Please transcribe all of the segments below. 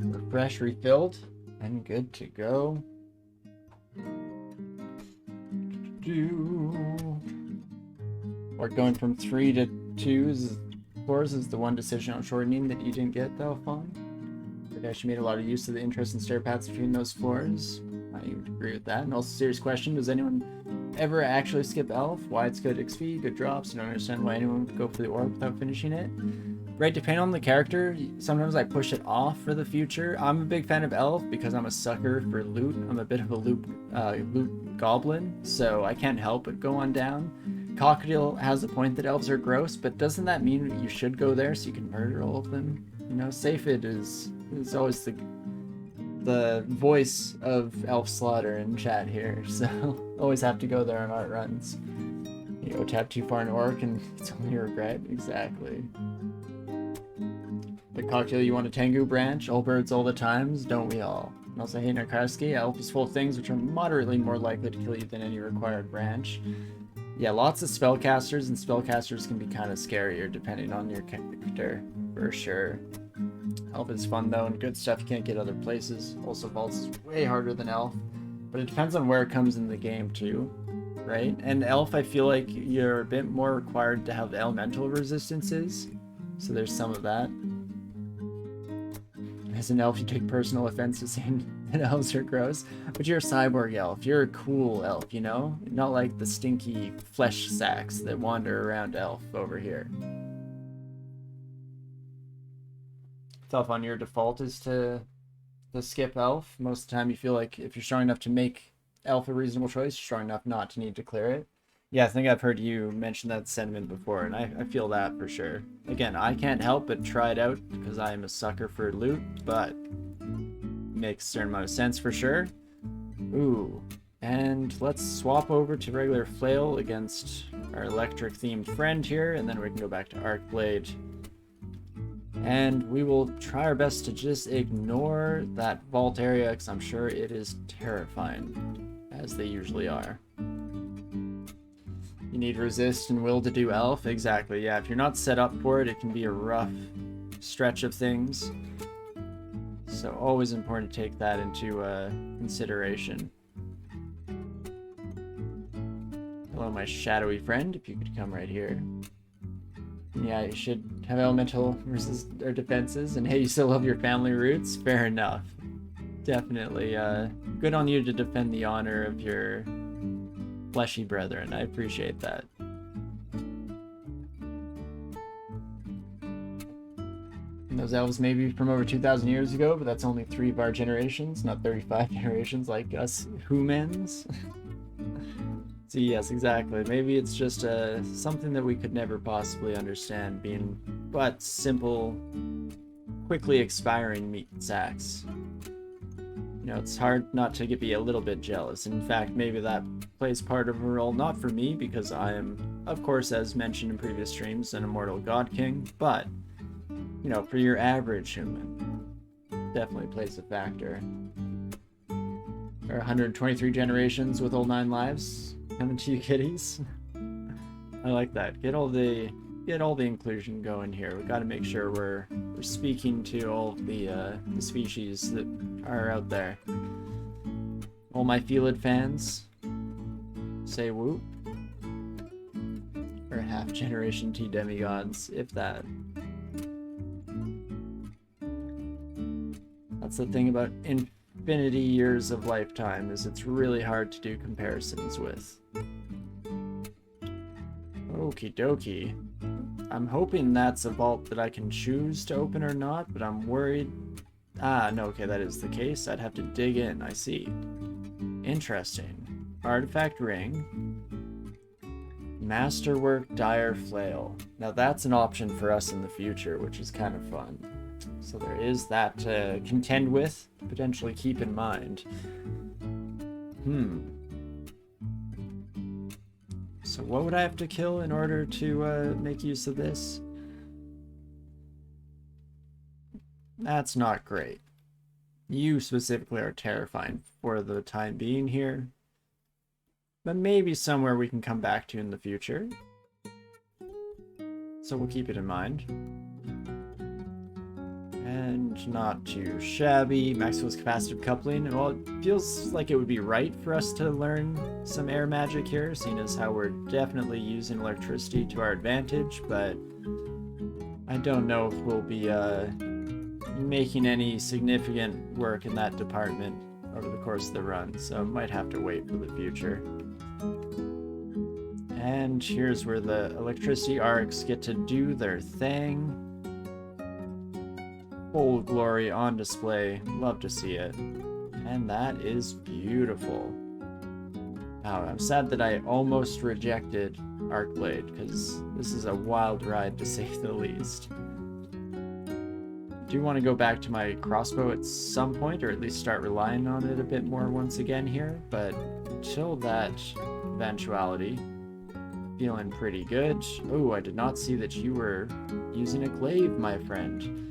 Refresh, refilled, and good to go. Or going from 3 to 2 floors is the one decision on shortening that you didn't get though, Fawn. But actually made a lot of use of the interest and stair paths between those floors. I would agree with that. And also, serious question: does anyone ever actually skip Elf? Why it's good XP, good drops? I don't understand why anyone would go for the Orb without finishing it. Right, depending on the character, sometimes I push it off for the future. I'm a big fan of Elf because I'm a sucker for loot. I'm a bit of a loot goblin, so I can't help but go on down. Cockatiel has a point that elves are gross, but doesn't that mean you should go there so you can murder all of them? You know, Safed is always the voice of elf slaughter in chat here, so always have to go there on art runs. You know, tap too far in orc and it's only a regret. Exactly. The Cocktail, you want a Tengu branch? All birds all the times, don't we all? And also, hey Narkarski, Elf is full of things which are moderately more likely to kill you than any required branch. Yeah, lots of spellcasters, and spellcasters can be kind of scarier depending on your character, for sure. Elf is fun though, and good stuff you can't get other places. Also, Vaults is way harder than Elf, but it depends on where it comes in the game too, right? And Elf, I feel like you're a bit more required to have elemental resistances, so there's some of that. As an elf, you take personal offense to saying that elves are gross, but you're a cyborg elf. You're a cool elf, you know? Not like the stinky flesh sacks that wander around elf over here. Tough on your default is to skip elf. Most of the time you feel like if you're strong enough to make elf a reasonable choice, you're strong enough not to need to clear it. Yeah, I think I've heard you mention that sentiment before, and I feel that for sure. Again, I can't help but try it out because I am a sucker for loot, but makes a certain amount of sense for sure. Ooh, and let's swap over to regular flail against our electric themed friend here, and then we can go back to Arcblade. And we will try our best to just ignore that vault area because I'm sure it is terrifying, as they usually are. You need resist and will to do elf. Exactly, yeah. If you're not set up for it, it can be a rough stretch of things. So always important to take that into consideration. Hello, my shadowy friend, if you could come right here. Yeah, you should have elemental resist or defenses, and hey, you still love your family roots? Fair enough. Definitely, good on you to defend the honor of your fleshy brethren. I appreciate that. And those elves may be from over 2,000 years ago, but that's only 3 of our generations, not 35 generations like us humans. So yes, exactly. Maybe it's just something that we could never possibly understand, being but simple, quickly expiring meat sacks. You know, it's hard not to be a little bit jealous. In fact, maybe that plays part of a role, not for me, because I am, of course, as mentioned in previous streams, an immortal god king, but, you know, for your average human, definitely plays a factor. There are 123 generations with all 9 lives coming to you, kitties. I like that. Get all the inclusion going here. We got to make sure we're speaking to all of the species that are out there. All my Felid fans, say whoop. Or half generation T demigods, if that. That's the thing about infinity years of lifetime, is it's really hard to do comparisons with. Okie dokie. I'm hoping that's a vault that I can choose to open or not, but I'm worried. Ah, no, okay, that is the case. I'd have to dig in, I see. Interesting. Artifact ring. Masterwork dire flail. Now that's an option for us in the future, which is kind of fun. So there is that to contend with, potentially keep in mind. So what would I have to kill in order to make use of this? That's not great. You specifically are terrifying for the time being here. But maybe somewhere we can come back to in the future. So we'll keep it in mind. And not too shabby. Maximalist capacitive coupling. Well, it feels like it would be right for us to learn some air magic here, seeing as how we're definitely using electricity to our advantage, but I don't know if we'll be making any significant work in that department over the course of the run, so I might have to wait for the future. And here's where the electricity arcs get to do their thing. Full glory on display. Love to see it. And that is beautiful. Wow, I'm sad that I almost rejected Arcblade, because this is a wild ride to say the least. I do want to go back to my crossbow at some point, or at least start relying on it a bit more once again here, but until that eventuality, feeling pretty good. Oh, I did not see that you were using a glaive, my friend.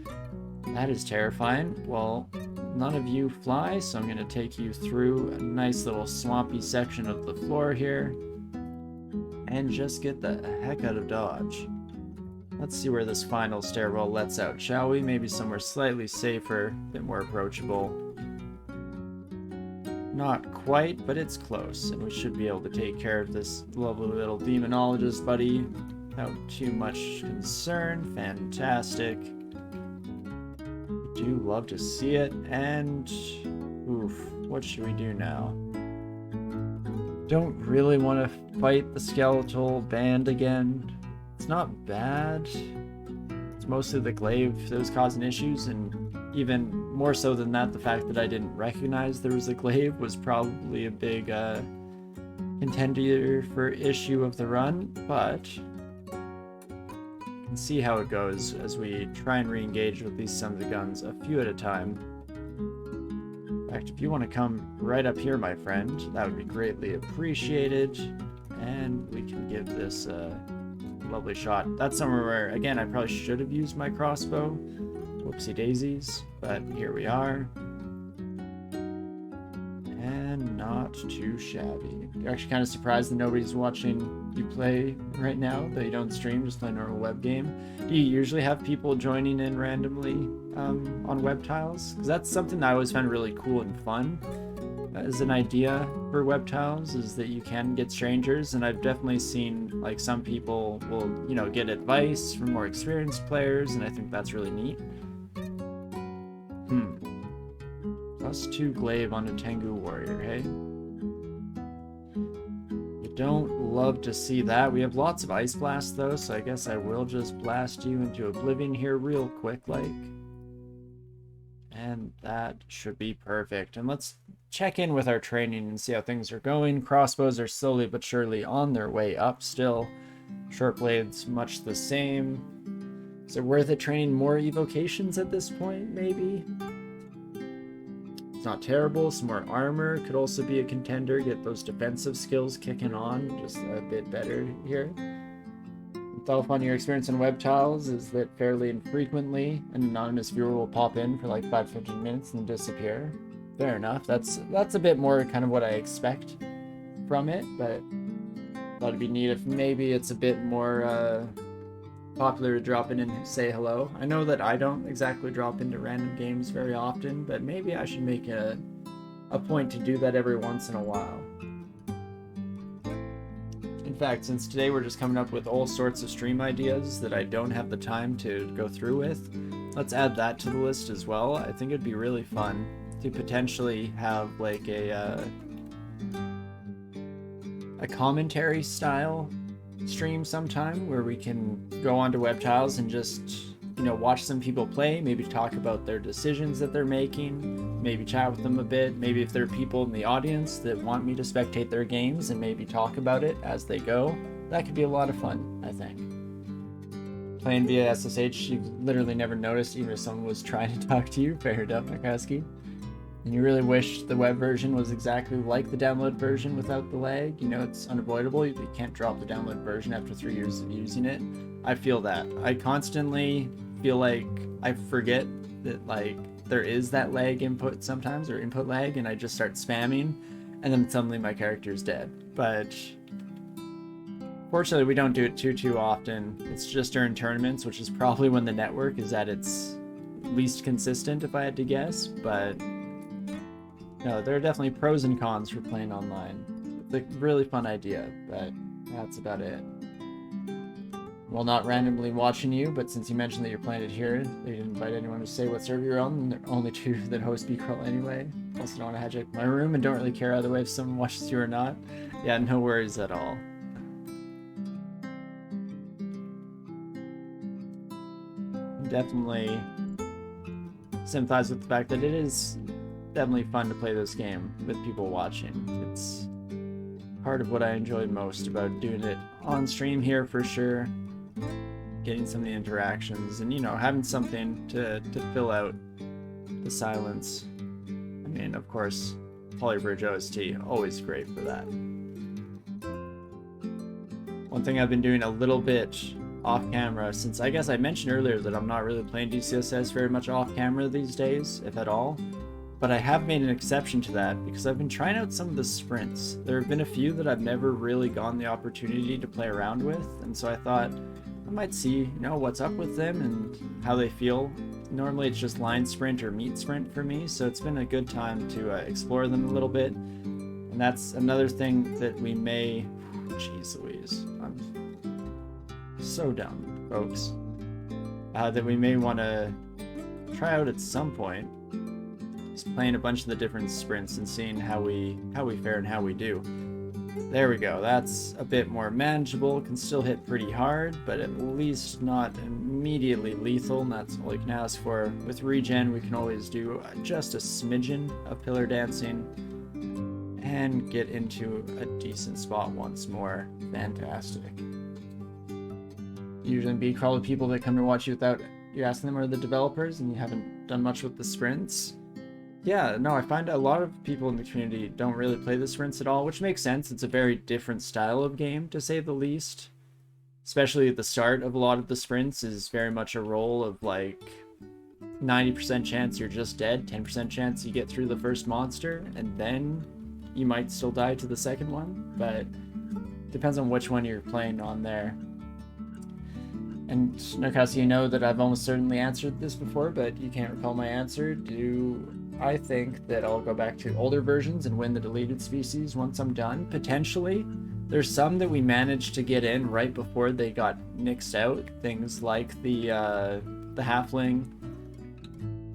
That is terrifying. Well, none of you fly, so I'm going to take you through a nice little swampy section of the floor here and just get the heck out of Dodge. Let's see where this final stairwell lets out, shall we? Maybe somewhere slightly safer, a bit more approachable. Not quite, but it's close, and we should be able to take care of this lovely little demonologist buddy without too much concern. Fantastic. Do love to see it, and oof, what should we do now? Don't really want to fight the skeletal band again. It's not bad. It's mostly the glaive that was causing issues, and even more so than that, the fact that I didn't recognize there was a glaive was probably a big contender for issue of the run, but see how it goes as we try and re-engage with these sons of guns a few at a time. In fact, if you want to come right up here, my friend, that would be greatly appreciated, and we can give this a lovely shot. That's somewhere where, again, I probably should have used my crossbow. Whoopsie daisies, but here we are. And not too shabby. You're actually kind of surprised that nobody's watching you play right now, that you don't stream, just play a normal web game. Do you usually have people joining in randomly on web tiles? Because that's something that I always found really cool and fun as an idea for web tiles, is that you can get strangers, and I've definitely seen like some people will, you know, get advice from more experienced players, and I think that's really neat. +2 glaive on a Tengu warrior, hey? You don't love to see that. We have lots of ice blast though, so I guess I will just blast you into oblivion here real quick like. And that should be perfect. And let's check in with our training and see how things are going. Crossbows are slowly but surely on their way up still. Short blades much the same. Is it worth it training more evocations at this point, maybe? It's not terrible. Some more armor could also be a contender. Get those defensive skills kicking on just a bit better here. Myself, on your experience in web tiles is that fairly infrequently an anonymous viewer will pop in for like 5-15 minutes and disappear. Fair enough. That's a bit more kind of what I expect from it, but thought it'd be neat if maybe it's a bit more popular to drop in and say hello. I know that I don't exactly drop into random games very often, but maybe I should make a point to do that every once in a while. In fact, since today we're just coming up with all sorts of stream ideas that I don't have the time to go through with, let's add that to the list as well. I think it'd be really fun to potentially have like a commentary style stream sometime where we can go onto web tiles and just, you know, watch some people play, maybe talk about their decisions that they're making, maybe chat with them a bit, maybe if there are people in the audience that want me to spectate their games and maybe talk about it as they go. That could be a lot of fun, I think. Playing via SSH, you've literally never noticed even if someone was trying to talk to you. Fair enough, Nikowski. And you really wish the web version was exactly like the download version without the lag. You know, it's unavoidable. You can't drop the download version after 3 years of using it. I feel that. I constantly feel like I forget that, like, there is that lag input sometimes, or input lag, and I just start spamming, and then suddenly my character's dead. But fortunately, we don't do it too often. It's just during tournaments, which is probably when the network is at its least consistent if I had to guess, but no, there are definitely pros and cons for playing online. It's a really fun idea, but that's about it. Well, not randomly watching you, but since you mentioned that you're playing it here, they didn't invite anyone to say what server you're on, and there are only 2 that host bcrawl anyway. Also don't want to hijack my room and don't really care either way if someone watches you or not. Yeah, no worries at all. Definitely sympathize with the fact that it is definitely fun to play this game with people watching. It's part of what I enjoyed most about doing it on stream here for sure. Getting some of the interactions and, you know, having something to fill out the silence. I mean, of course, Polybridge OST, always great for that. One thing I've been doing a little bit off camera, since I guess I mentioned earlier that I'm not really playing DCSS very much off camera these days, if at all. But I have made an exception to that because I've been trying out some of the sprints. There have been a few that I've never really gotten the opportunity to play around with, and so I thought I might see, you know, what's up with them and how they feel. Normally it's just line sprint or meat sprint for me, so it's been a good time to explore them a little bit. And that's another thing that we may... Jeez Louise, I'm so dumb, folks. That we may want to try out at some point. Just playing a bunch of the different sprints and seeing how we fare and how we do. There we go, that's a bit more manageable, can still hit pretty hard, but at least not immediately lethal, and that's all you can ask for. With regen, we can always do just a smidgen of pillar dancing, and get into a decent spot once more. Fantastic. Usually be crawl with people that come to watch you without you asking them are the developers, and you haven't done much with the sprints. Yeah, no, I find a lot of people in the community don't really play the sprints at all, which makes sense. It's a very different style of game, to say the least. Especially at the start of a lot of the sprints is very much a roll of like 90% chance you're just dead, 10% chance you get through the first monster, and then you might still die to the second one, but depends on which one you're playing on there. And Narcasi, you know that I've almost certainly answered this before, but you can't recall my answer. I think that I'll go back to older versions and win the deleted species once I'm done. Potentially. There's some that we managed to get in right before they got nixed out. Things like the halfling.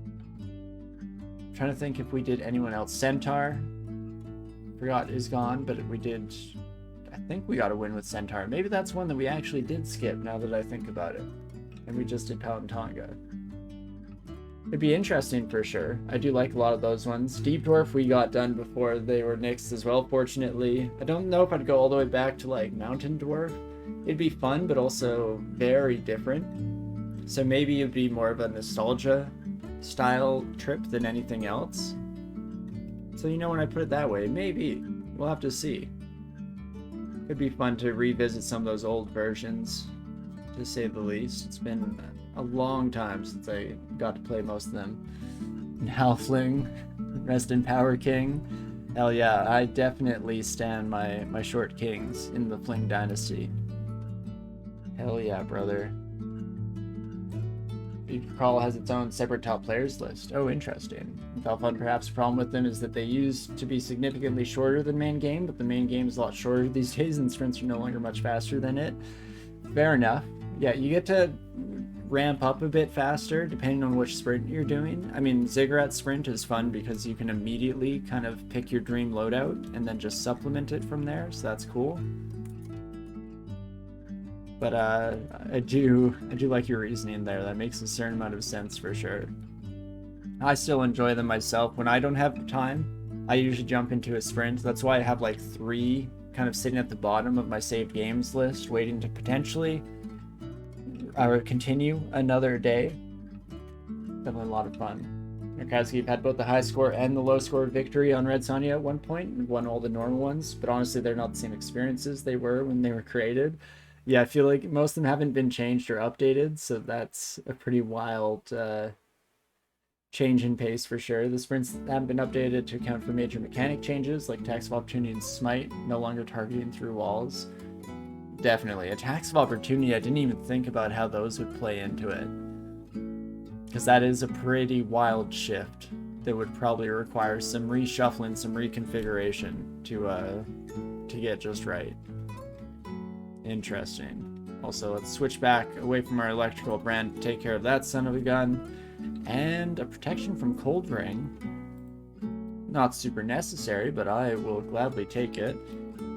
I'm trying to think if we did anyone else. Centaur. Forgot is gone, but we did... I think we got a win with Centaur. Maybe that's one that we actually did skip now that I think about it. And we just did Palatanga. It'd be interesting for sure. I do like a lot of those ones. Deep Dwarf we got done before they were nixed as well, fortunately. I don't know if I'd go all the way back to like Mountain Dwarf. It'd be fun, but also very different. So maybe it'd be more of a nostalgia style trip than anything else. So you know, when I put it that way, maybe. We'll have to see. It'd be fun to revisit some of those old versions, to say the least. It's been a long time since I got to play most of them. Halfling, Rest in Power King. Hell yeah, I definitely stand my short kings in the Fling Dynasty. Hell yeah, brother. Crawl has its own separate top players list. Oh, interesting. Valfun, perhaps the problem with them is that they used to be significantly shorter than main game, but the main game is a lot shorter these days and sprints are no longer much faster than it. Fair enough. Yeah, you get to ramp up a bit faster depending on which sprint you're doing. I mean, Ziggurat sprint is fun because you can immediately kind of pick your dream loadout and then just supplement it from there, so that's cool. But I do like your reasoning there. That makes a certain amount of sense for sure. I still enjoy them myself. When I don't have time, I usually jump into a sprint. That's why I have like 3 kind of sitting at the bottom of my saved games list, waiting to potentially continue another day. Definitely a lot of fun. Narkowski, you've had both the high score and the low score victory on Red Sonja at one point, and won all the normal ones, but honestly they're not the same experiences they were when they were created. Yeah, I feel like most of them haven't been changed or updated, so that's a pretty wild change in pace for sure. The sprints haven't been updated to account for major mechanic changes, like Tax of Opportunity and Smite, no longer targeting through walls. Definitely. Attacks of Opportunity, I didn't even think about how those would play into it. because that is a pretty wild shift that would probably require some reshuffling, some reconfiguration to get just right. Interesting. Also, let's switch back away from our electrical brand to take care of that son of a gun. And a protection from Cold Ring. Not super necessary, but I will gladly take it.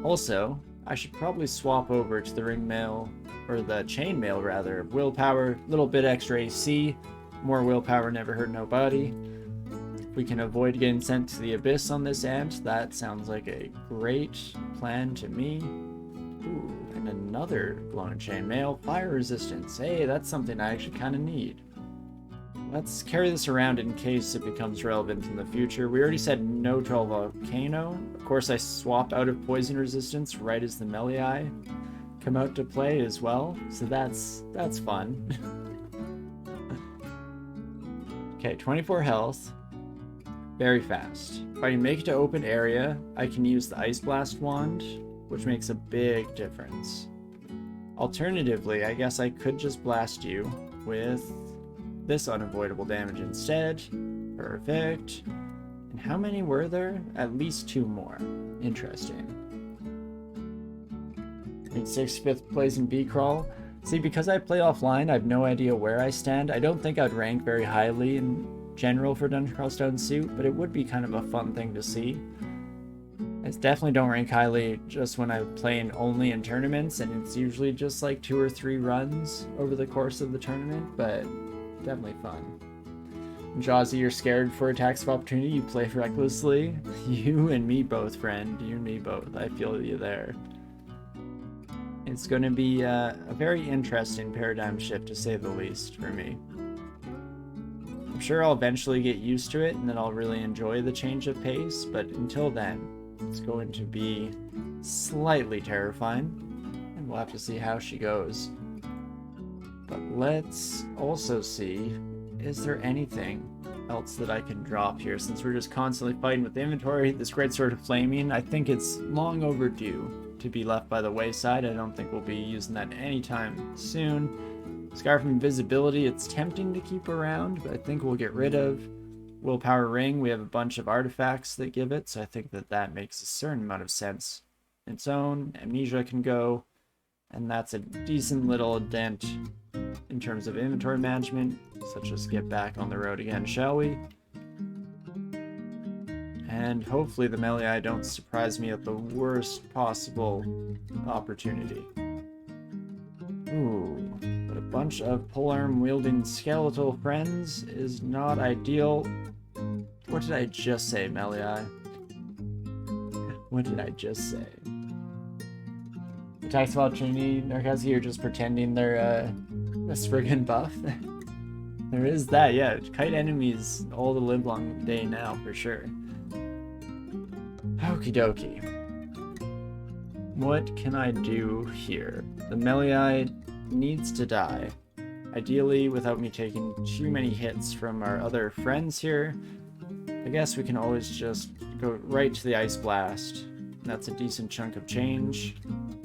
Also, I should probably swap over to the ring mail, or the chain mail rather. Willpower, little bit extra AC. More willpower never hurt nobody. If we can avoid getting sent to the abyss on this ant, that sounds like a great plan to me. Ooh, and another blown chain mail. Fire resistance. Hey, that's something I actually kind of need. Let's carry this around in case it becomes relevant in the future. We already said no to volcano. Of course, I swap out of poison resistance right as the melee come out to play as well. So that's fun. Okay, 24 health. Very fast. If I can make it to open area, I can use the Ice Blast wand, which makes a big difference. Alternatively, I guess I could just blast you with this unavoidable damage instead. Perfect. And how many were there? At least 2 more. Interesting. In 6th place in B-Crawl. See, because I play offline, I have no idea where I stand. I don't think I'd rank very highly in general for Dungeon Crawl Stone Suit, but it would be kind of a fun thing to see. I definitely don't rank highly just when I'm playing only in tournaments, and it's usually just like 2 or 3 runs over the course of the tournament, but definitely fun. Jazzy, you're scared for attacks of opportunity. You play recklessly. You and me both, friend. You and me both. I feel you there. It's going to be a very interesting paradigm shift, to say the least, for me. I'm sure I'll eventually get used to it, and then I'll really enjoy the change of pace, but until then, it's going to be slightly terrifying, and we'll have to see how she goes. But let's also see, is there anything else that I can drop here? Since we're just constantly fighting with the inventory, this Great Sword of Flaming, I think it's long overdue to be left by the wayside. I don't think we'll be using that anytime soon. Scarf of Invisibility, it's tempting to keep around, but I think we'll get rid of. Willpower Ring, we have a bunch of artifacts that give it, so I think that makes a certain amount of sense. Its own, Amnesia can go, and that's a decent little dent in terms of inventory management. So let's just get back on the road again, shall we? And hopefully the melee don't surprise me at the worst possible opportunity. Ooh, but a bunch of polearm wielding skeletal friends is not ideal. What did I just say, melee? What did I just say? Attacks of opportunity, Narcosi, you're just pretending they're a Spriggan buff. There is that, yeah. Kite enemies all the live long day now, for sure. Okie dokie. What can I do here? The melee needs to die. Ideally, without me taking too many hits from our other friends here. I guess we can always just go right to the Ice Blast. That's a decent chunk of change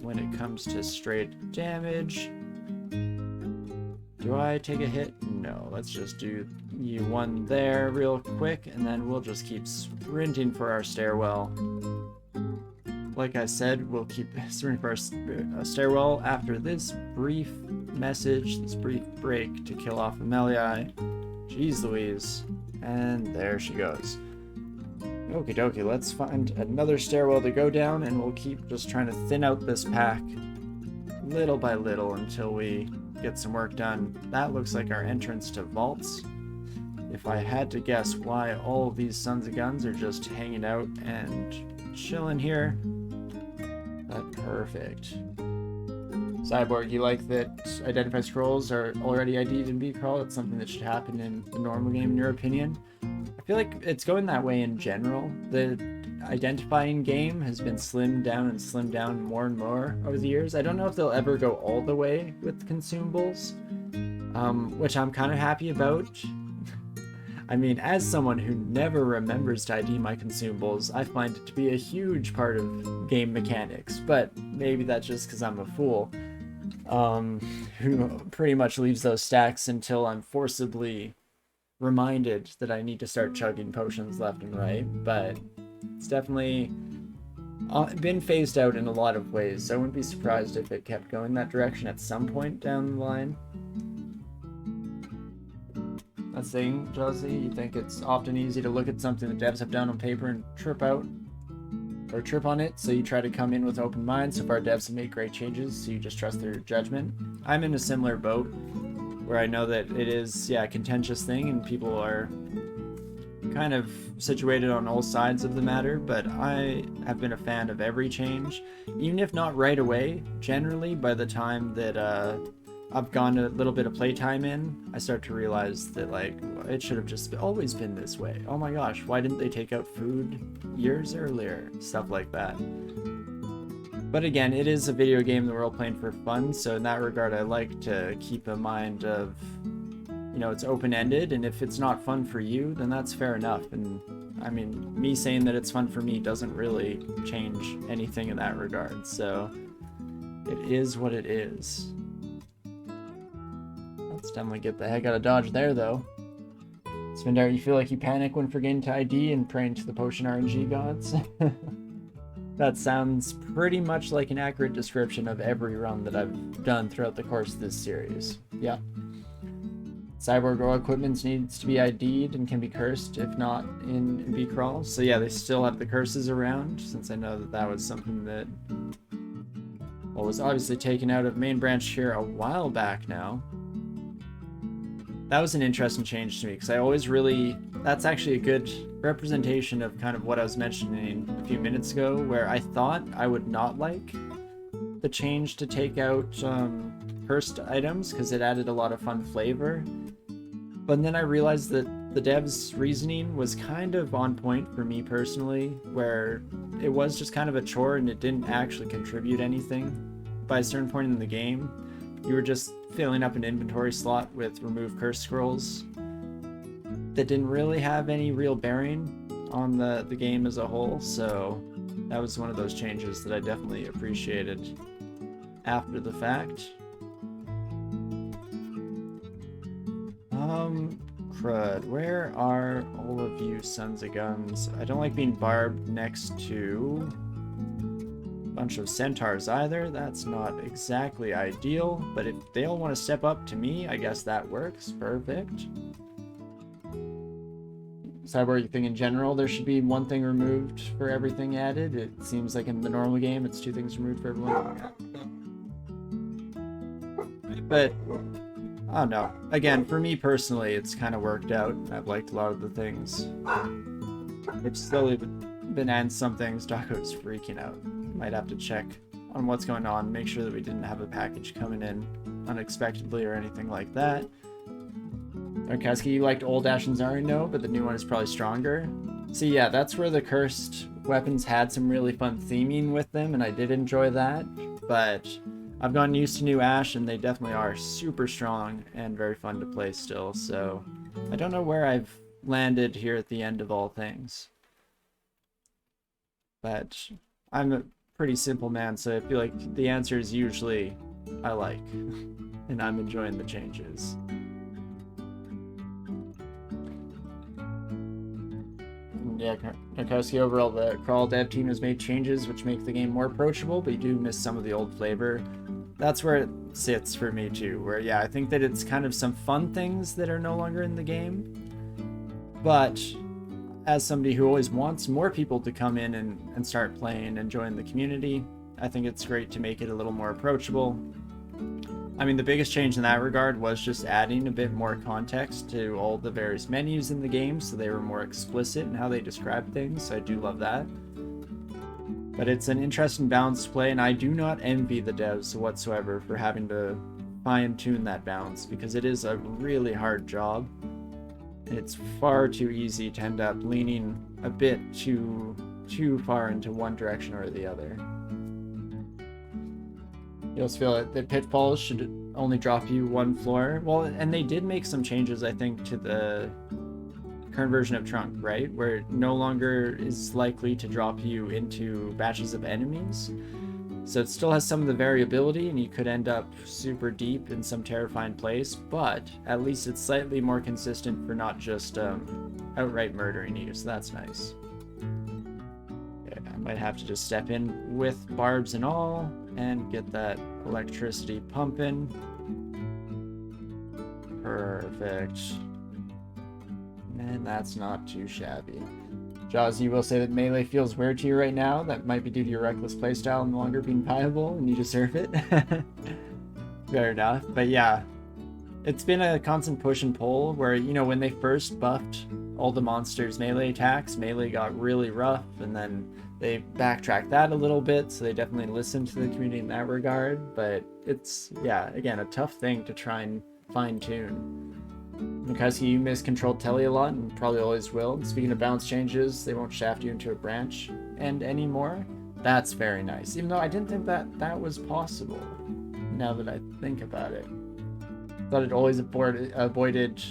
when it comes to straight damage. Do I take a hit? No, let's just do you one there real quick, and then we'll just keep sprinting for our stairwell. Like I said, we'll keep sprinting for our stairwell after this brief message, this brief break to kill off the melee. Jeez Louise. And there she goes. Okie dokie, let's find another stairwell to go down, and we'll keep just trying to thin out this pack little by little until we get some work done. That looks like our entrance to vaults. If I had to guess why all of these sons of guns are just hanging out and chilling here, that's perfect. Cyborg, you like that identify scrolls are already ID'd in B-Crawl? It's something that should happen in the normal game, in your opinion? I feel like it's going that way in general. The identifying game has been slimmed down more and more over the years. I don't know if they'll ever go all the way with consumables, which I'm kind of happy about. I mean, as someone who never remembers to ID my consumables, I find it to be a huge part of game mechanics, but maybe that's just because I'm a fool, who pretty much leaves those stacks until I'm forcibly reminded that I need to start chugging potions left and right, but it's definitely been phased out in a lot of ways, so I wouldn't be surprised if it kept going that direction at some point down the line. That's the thing, Josie, you think it's often easy to look at something that devs have done on paper and trip out or trip on it, so you try to come in with open mind. So far devs have made great changes, so you just trust their judgment. I'm in a similar boat where I know that it is, yeah, a contentious thing and people are kind of situated on all sides of the matter, but I have been a fan of every change, even if not right away. Generally, by the time that I've gone a little bit of playtime in, I start to realize that, like, it should have just always been this way. Oh my gosh, why didn't they take out food years earlier? Stuff like that. But again, it is a video game that we're all playing for fun, so in that regard, I like to keep in mind of, you know, it's open-ended, and if it's not fun for you, then that's fair enough. And I mean, me saying that it's fun for me doesn't really change anything in that regard, so it is what it is. Let's definitely get the heck out of Dodge there, though. Spindar, you feel like you panic when forgetting to ID and praying to the potion RNG gods? That sounds pretty much like an accurate description of every run that I've done throughout the course of this series. Yeah. Cyborg Raw equipment needs to be ID'd and can be cursed if not in B-Crawl. So yeah, they still have the curses around, since I know that that was something that, well, was obviously taken out of main branch here a while back now. That was an interesting change to me, because I always really, that's actually a good representation of kind of what I was mentioning a few minutes ago, where I thought I would not like the change to take out cursed items, because it added a lot of fun flavor. But then I realized that the devs' reasoning was kind of on point for me personally, where it was just kind of a chore and it didn't actually contribute anything. By a certain point in the game, you were just filling up an inventory slot with remove curse scrolls that didn't really have any real bearing on the game as a whole, so that was one of those changes that I definitely appreciated after the fact. Crud, where are all of you sons of guns? I don't like being barbed next to a bunch of centaurs either. That's not exactly ideal, but if they all want to step up to me, I guess that works. Perfect. Cyborg, you think in general there should be one thing removed for everything added? It seems like in the normal game it's two things removed for everyone. But I don't know. Again, for me personally, it's kind of worked out. I've liked a lot of the things. It's slowly been adding some things. Daco's freaking out. Might have to check on what's going on, make sure that we didn't have a package coming in unexpectedly or anything like that. Torinski, you liked old Ash and Zari? No, but the new one is probably stronger. See, yeah, that's where the cursed weapons had some really fun theming with them, and I did enjoy that, but I've gotten used to new Ash, and they definitely are super strong and very fun to play still, so I don't know where I've landed here at the end of all things. But I'm a pretty simple man, so I feel like the answer is usually I like, and I'm enjoying the changes. Yeah, Torinski, overall the Crawl dev team has made changes which make the game more approachable, but you do miss some of the old flavor. That's where it sits for me too, where yeah, I think that it's kind of some fun things that are no longer in the game, but as somebody who always wants more people to come in and start playing and join the community, I think it's great to make it a little more approachable. I mean, the biggest change in that regard was just adding a bit more context to all the various menus in the game, so they were more explicit in how they describe things, so I do love that. But it's an interesting balance to play, and I do not envy the devs whatsoever for having to fine-tune that balance, because it is a really hard job, and it's far too easy to end up leaning a bit too far into one direction or the other. You also feel that pitfalls should only drop you one floor. Well, and they did make some changes, I think, to the current version of Trunk, right? Where it no longer is likely to drop you into batches of enemies. So it still has some of the variability, and you could end up super deep in some terrifying place, but at least it's slightly more consistent for not just outright murdering you, so that's nice. Okay, I might have to just step in with barbs and all, and get that electricity pumping. Perfect. And that's not too shabby. Jaws, you will say that melee feels weird to you right now. That might be due to your reckless playstyle no longer being viable, and you deserve it. Fair enough. But yeah, it's been a constant push and pull where, you know, when they first buffed all the monsters' melee attacks, melee got really rough, and then they backtracked that a little bit, so they definitely listened to the community in that regard. But it's, yeah, again, a tough thing to try and fine-tune. Because you miscontrolled Telly a lot, and probably always will. Speaking of balance changes, they won't shaft you into a branch end anymore. That's very nice. Even though I didn't think that that was possible, now that I think about it. Thought it always avoided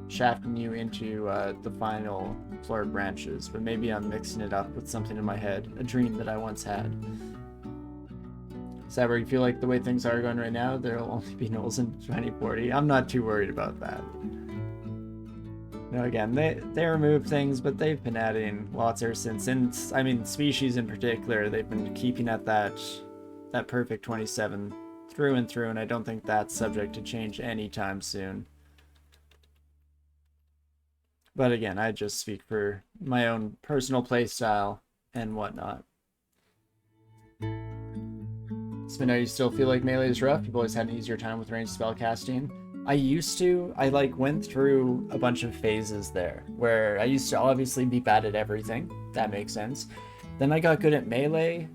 shafting you into the final floor of branches, but maybe I'm mixing it up with something in my head, a dream that I once had. Cyber, you feel like the way things are going right now, there'll only be nulls in 2040. I'm not too worried about that. No, again, they remove things, but they've been adding lots ever since. I mean, species in particular, they've been keeping at that perfect 27 through and through, and I don't think that's subject to change anytime soon. But again, I just speak for my own personal playstyle and whatnot. Spino, you still feel like melee is rough? You've always had an easier time with ranged spell casting. I used to. I like went through a bunch of phases there where I used to obviously be bad at everything. That makes sense. Then I got good at melee.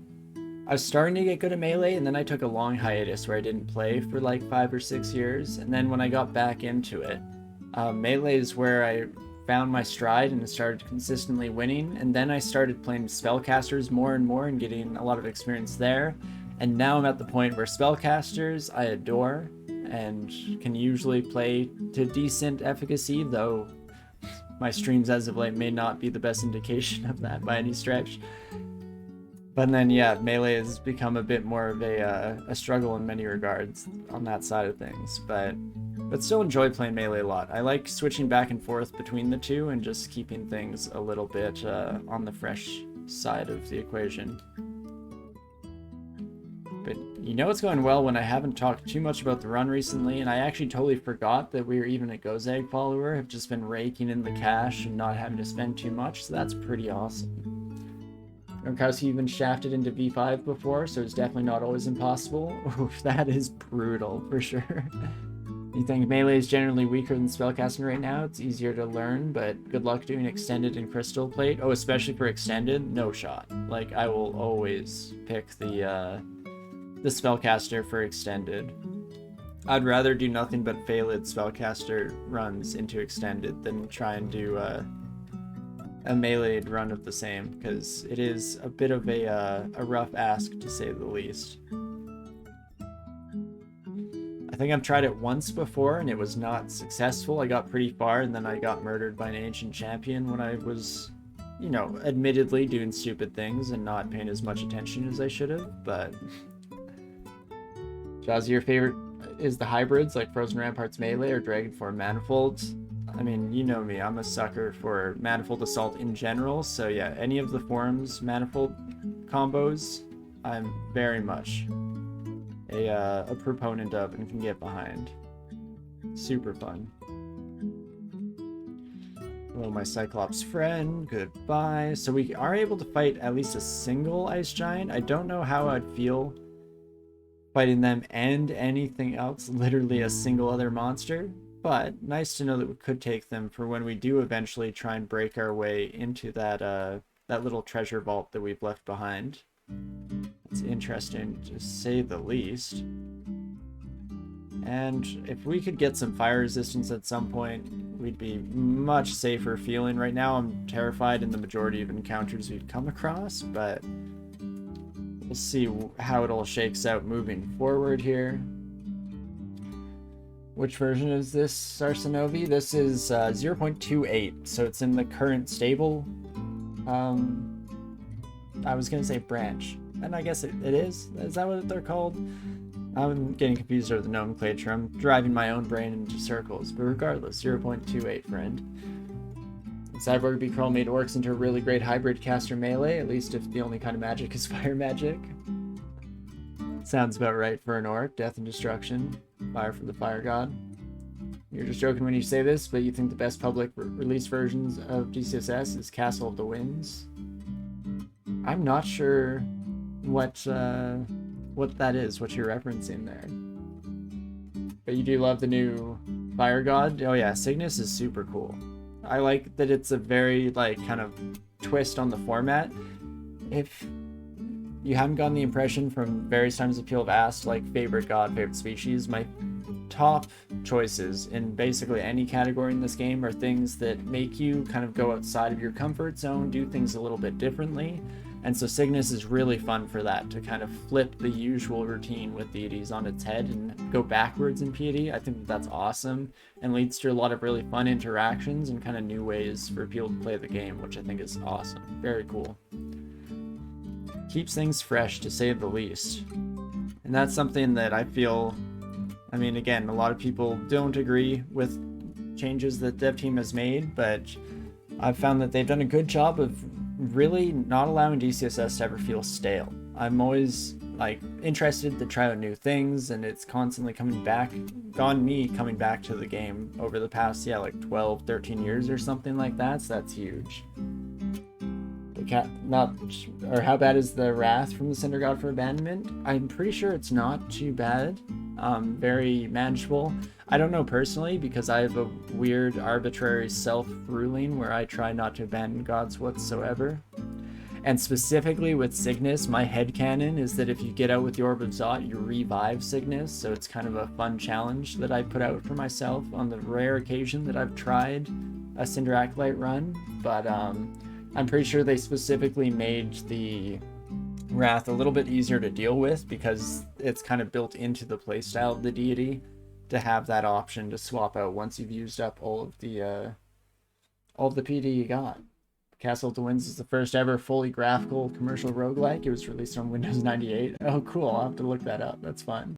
I was starting to get good at melee, and then I took a long hiatus where I didn't play for like 5 or 6 years. And then when I got back into it, melee is where I found my stride and started consistently winning. And then I started playing spellcasters more and more and getting a lot of experience there. And now I'm at the point where spellcasters I adore and can usually play to decent efficacy, though my streams as of late may not be the best indication of that by any stretch. But then, yeah, melee has become a bit more of a struggle in many regards on that side of things, but still enjoy playing melee a lot. I like switching back and forth between the two and just keeping things a little bit on the fresh side of the equation. But you know it's going well when I haven't talked too much about the run recently, and I actually totally forgot that we were even a Gozag follower, have just been raking in the cash and not having to spend too much, so that's pretty awesome. Gronkowski even shafted into V5 before, so it's definitely not always impossible. Oof, that is brutal, for sure. You think melee is generally weaker than spellcasting right now? It's easier to learn, but good luck doing extended and crystal plate. Oh, especially for extended? No shot. Like, I will always pick the spellcaster for extended. I'd rather do nothing but failed spellcaster runs into extended than try and do a melee run of the same, because it is a bit of a rough ask to say the least. I think I've tried it once before and it was not successful. I got pretty far and then I got murdered by an ancient champion when I was, you know, admittedly doing stupid things and not paying as much attention as I should have, but Jazzy, your favorite is the hybrids like Frozen Ramparts Melee or Dragonform Manifolds? I mean, you know me, I'm a sucker for Manifold Assault in general, so yeah, any of the forms Manifold combos, I'm very much a proponent of and can get behind. Super fun. Hello, my Cyclops friend. Goodbye. So we are able to fight at least a single Ice Giant. I don't know how I'd feel fighting them and anything else, literally a single other monster, but nice to know that we could take them for when we do eventually try and break our way into that that little treasure vault that we've left behind. It's interesting to say the least. And if we could get some fire resistance at some point, we'd be much safer feeling. Right now I'm terrified in the majority of encounters we've come across, but we'll see how it all shakes out moving forward here. Which version is this, Sarsanovi? This is 0.28, so it's in the current stable. I was gonna say branch. And I guess it is. Is that what they're called? I'm getting confused over the nomenclature. I'm driving my own brain into circles. But regardless, 0.28, friend. Cyborg B. Crawl made orcs into a really great hybrid caster melee, at least if the only kind of magic is fire magic. Sounds about right for an orc. Death and destruction. Fire from the fire god. You're just joking when you say this, but you think the best public release versions of DCSS is Castle of the Winds? I'm not sure what that is, what you're referencing there. But you do love the new fire god? Oh yeah, Cygnus is super cool. I like that it's a very, like, kind of twist on the format. If you haven't gotten the impression from various times that people have asked, like, favorite god, favorite species, my top choices in basically any category in this game are things that make you kind of go outside of your comfort zone, do things a little bit differently. And so Cygnus is really fun for that, to kind of flip the usual routine with deities on its head and go backwards in piety. I think that's awesome and leads to a lot of really fun interactions and kind of new ways for people to play the game, which I think is awesome. Very cool. Keeps things fresh, to say the least. And that's something that I feel, I mean, again, a lot of people don't agree with changes that dev team has made, but I've found that they've done a good job of really not allowing DCSS to ever feel stale. I'm always, like, interested to try out new things, and it's constantly coming back to the game over the past, like 12, 13 years or something like that, so that's huge. How bad is the wrath from the Cinder God for abandonment? I'm pretty sure it's not too bad. Very manageable. I don't know personally, because I have a weird arbitrary self-ruling where I try not to abandon gods whatsoever. And specifically with Cygnus, my headcanon is that if you get out with the Orb of Zot, you revive Cygnus, so it's kind of a fun challenge that I put out for myself on the rare occasion that I've tried a Cinder Acolyte run. But I'm pretty sure they specifically made the Wrath a little bit easier to deal with, because it's kind of built into the playstyle of the deity to have that option to swap out once you've used up all of the PD you got. Castle of the Winds is the first ever fully graphical commercial roguelike. It was released on Windows 98. Oh cool, I'll have to look that up. That's fun.